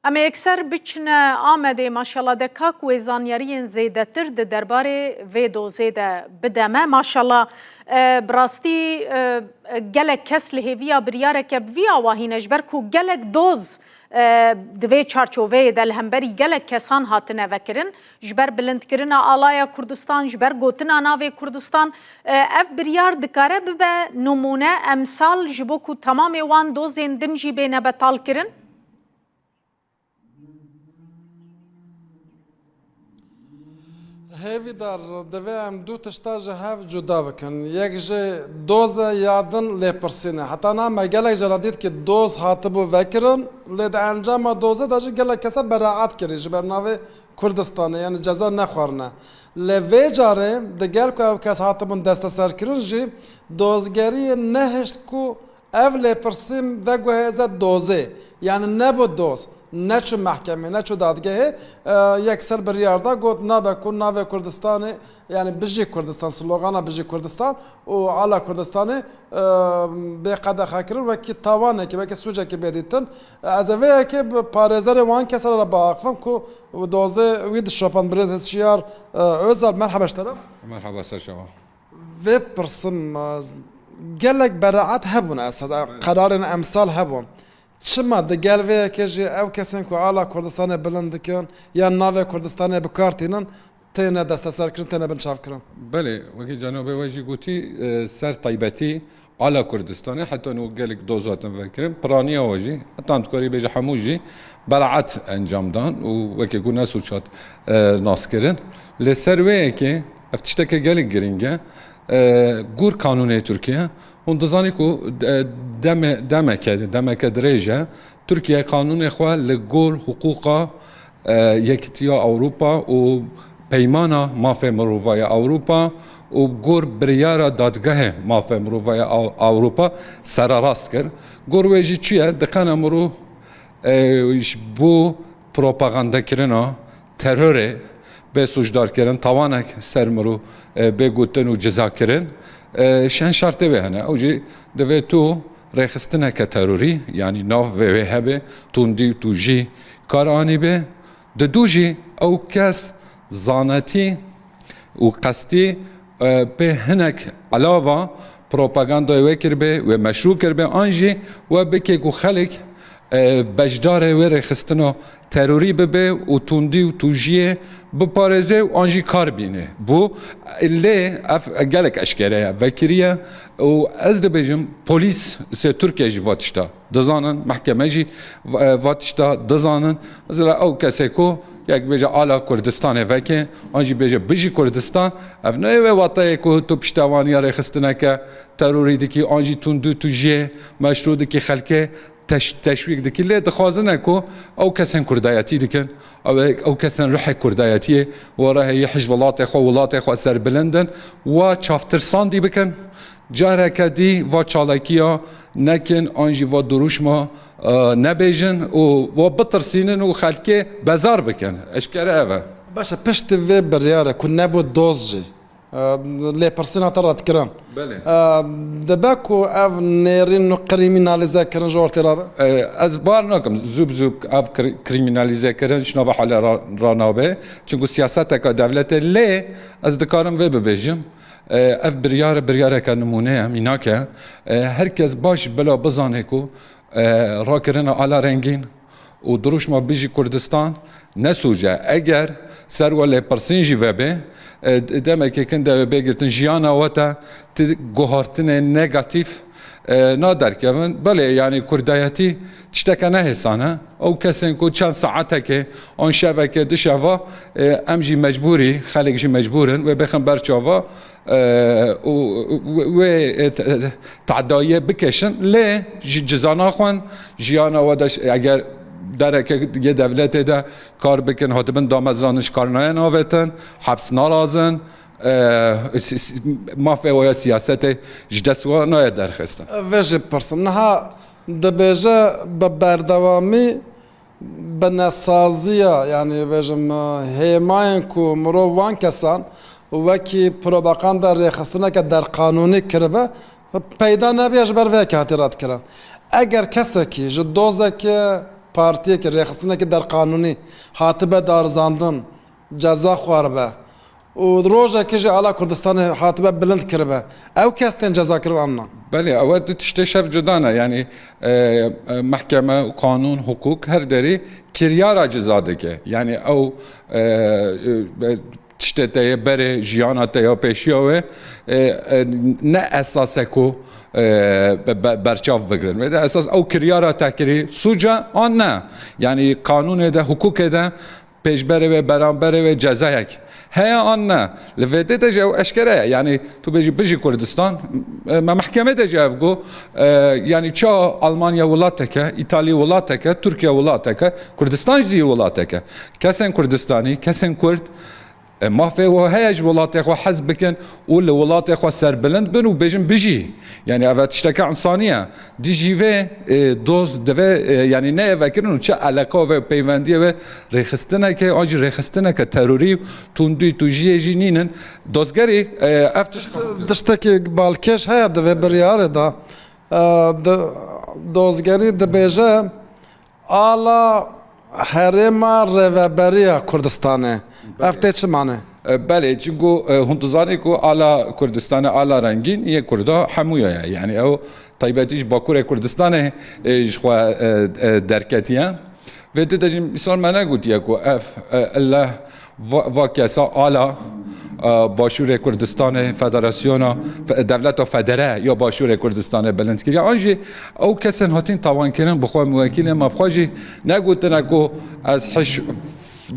اما اکثر بچنه آمده ماشاءالله ده کاک و زانیارین زیده تر ده درباره ویدو زیده بدمه ماشاءالله براستی گلک کس لحویا بریاره که بویا واهینش برکو گلک دوز دوی چارچوبه دل همبری گلک کسان هاتنه وکرن جبر بلند کرن آلایا کردستان جبر گوتنا ناوی کردستان اف بریار دکاره ببه نمونه امثال جبو کو تمام وان دوزین دنجی بینه بطال کرن هیوی در دوام دو تشتاج هف جدا بکن یک جه دوز یادن لپرسینه حتی نه مگلک جرادید که دوز هاتبو وکرن لید انجام دوزه داجه گلک کسا براعت کری جبر ناوی کردستانه یعنی جزا نخورنه لوی جاره دگر که او کس هاتبون دست سر کرن جی دوزگری نهشت کو اف لپرسیم و گوهزه دوزه یعنی نبو دوز نه چه محکمه نه چه دادگاهه یک سر بریاردا گفت نابه کن نابه کردستانه یعنی بجی کردستان سلوگانا بجی کردستان و علا کردستانه به قدر خاکرن و کی تاوانه که وکی سوچه که بدیتن از اوه که پارزر وان کسر را با اقفم که دوزه وید شوپان برز هستشیار özal مرحبا اشترم مرحبا سر شما و پرسم گلک براعت هبون اساس قرار امثال هبون چما دگل وی که جی او کسین که علا کردستان بلند کن یا ناو کردستان بکارتینن تینه دست سر کرن تینه بنشاف کرن بله وکی جناب واجی گوتی سر طیبتی على كردستان حتى انه قالك دوزات نفكرين برانيا واجي حتى انتكوري بيجي حموجي برعت انجام دان وكي قلنا سوشات ناس كرن لسرويكي افتشتكي قالك جرينجا قور قانوني تركيا وندزاني كو دمك درجة تركيا قانون اخوة لقول حقوق يكتيا اوروبا و پیمانا مافه مروفای اوروپا و گور بریارا دادگاه مافه مروفای اوروپا سر راست کرد گور ویجی چیه دقیقا مرو بو پروپاگاندا کرنا تروره به سوجدار کردن توانک سر مرو به گوتن و جزا کردن شن شرطه به هنه اوجی دوی تو ریخستنه که تروری یعنی ناف و هبه توندی تو جی کار آنی به دوجی او کس زانتی و قصدی به هنک علاوه پروپاگاندا وکر به و مشروع کر به آنجی و بکی گو خلق بجدار و رخستنو تروری به و توندی و توجیه بپارزه و آنجی کار بینه بو اللي قالك اشكاليه وكريه و از دبجم پلیس سه ترکیه جی واتشتا دزانن محکمه جی واتشتا دزانن مثلا او کسی کو یک بیجه آلا کردستان وکی آنجی بیجه بجی کردستان اف نه و واتای کو تو پشتوانی رخستنه که تروری دکی آنجی توندو توجیه مشروع دکی خلکه تشویق دکی لی دخوازنه کو او کسان کردایتی دکن او کسان روح کردایتی و راه یحج ولات خو سر بلندن و چافترسان دی بکن جاره کدی و چالاکیا نکن آنجی و دروش ما نبیجن و بترسینن و خلکه بازار بکن اشکره اوه باشه پشت وی بریاره کن نبود دوزجی لی پرسینا ترات کرن بله دباکو اف نیرین نو کریمینالیزه کرن جورتی رابه از بار نکم زوب اف کریمینالیزه کرن شنو به حال رانابه چونکو سیاست که دولت لی از دکارم وی ببیجم اف بریاره که نمونه همینا که هرکس باش بلا بزانه کو را کرن آلا رنگین و دروش ما بیجی کردستان نسوجه اگر سر ولی پرسینجی وبه demek ki kendi belirtin jiyana vata gohartın negatif nader kevin bale yani kurdayati tişteke ne hesana o kesin ko çan saate ki on şevke dışava emji mecburi xalikji mecburen ve bekhin berçava ve تعدایه بکشن لی جزانا خوان جیانا ودش اگر درک یه دولت ده کار بکن هاتبن دامزرانش کار نه ناوتن حبس نارازن مافیا و سیاست جدسوا نه درخستن وجه پرسن نه دبیجه ببردوامی بنسازیا یعنی وجم هیماین کو مروان کسان وکی پروپاگاندا رخصتنه که در قانونی کرده پیدا نبیش بر وی که اعتراض کردن اگر کسی که جدوزه که partiye ki rexistine ki der kanuni hatibe darzandın ceza xwarbe û roja ki ji ala Kurdistanê hatibe bilind kiribe ew kes tên ceza kirin amna. بله اول تشتی شف جدانه یعنی محکمه قانون حقوق هر دری کریارا جزاده که یعنی او تشتی تایه بره جیانا تایه پیشیوه نه اساسه کو برچاف بگیرن و اساس او کریارا تکری سوجا آن نه یعنی قانون ده حقوق ده پیشبره و برانبره و جزایک هيا أنا لفيدي تجا أشكره يعني تو بيجي كردستان ما محكمة تجا أفجو يعني شا ألمانيا ولاتك إيطاليا ولاتك تركيا ولاتك كردستان جدي ولاتك كسن كردستاني كسن كرد ما في وهيج ولاتك وحزبكن ولا ولاتك وسربلند بنو بيجن بيجي يعني أفا تشتكى عن صانية دي جي في دوز دفع يعني نه فكرن وشا علاقة وبيفاندية وريخستنا كي أجي ريخستنا كتروري توندي توجيه جنينن دوزجري أفتش Tiştekî balkêş heye divê biryarê da dozgerî dibêje ala herêma rêveberiya Kurdistanê. Ev tê çi mane? بله چونکو هندوزانی کو آلا کردستان آلا رنگین یه کردا همویا یعنی او طیبتیش با کور کردستان جخوا درکتیه و تو داشتیم مثال من نگویی کو اف الله و کسا آلا باشور کردستان فدراسیون دولت فدره یا باشور کردستان بلند کردی آنجی او کسان هاتین توان کردن بخواه موکیل ما بخواهی نگویی کو از حش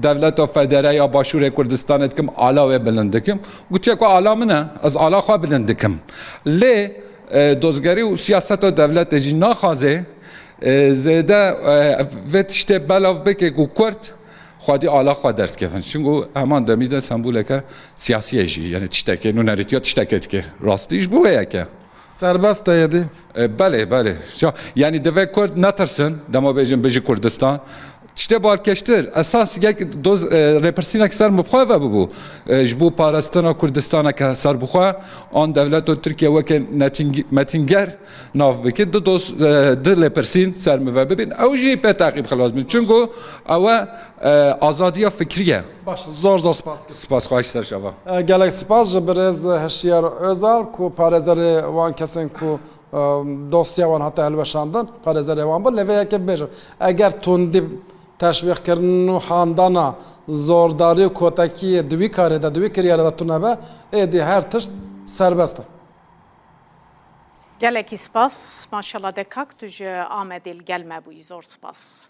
دولت فدره یا باشور کردستان کم آلا و بلندکم گویی کو آلا منه از آلا خواه بلندکم لی دوزگری و سیاست و دولت جی نخوازه زیده و تشته بلاو بکه کو کرد خودی آلا خود درد کردن چونگو همان دمیده سمبوله که سیاسیه جی یعنی تشتکه نونریتیا تشتکت که راستیش بوه که Serbest de yedi. بله یعنی دوه کرد نترسن دما بیجی کردستان تشته بالکشتر اساس یک دوز رپرسینا که سر مبخواه ببو جبو پارستانا کردستانا که سر بخواه آن دولت و ترکیه وکه متینگر ناف بکید دو دوز دو رپرسین سر مبه ببین او جی به تعقیب خلاص بین چونگو او آزادی فکریه Baş zor spas. سپاس خواهش سر شما Gelek spas ji birêz hişyar özal ku parêzerê wan kesin ku dosya wan hata helweşandin parêzerê wan bi leveyeke bêjin eger tundî teşvîqkirin û handana zordarî kotekiyê di wî karê de di wî kiryarê de tune be êdî her tişt serbest e. gelekî spas maşallah dekak tu ji Amedê gelme bûyî zor spas.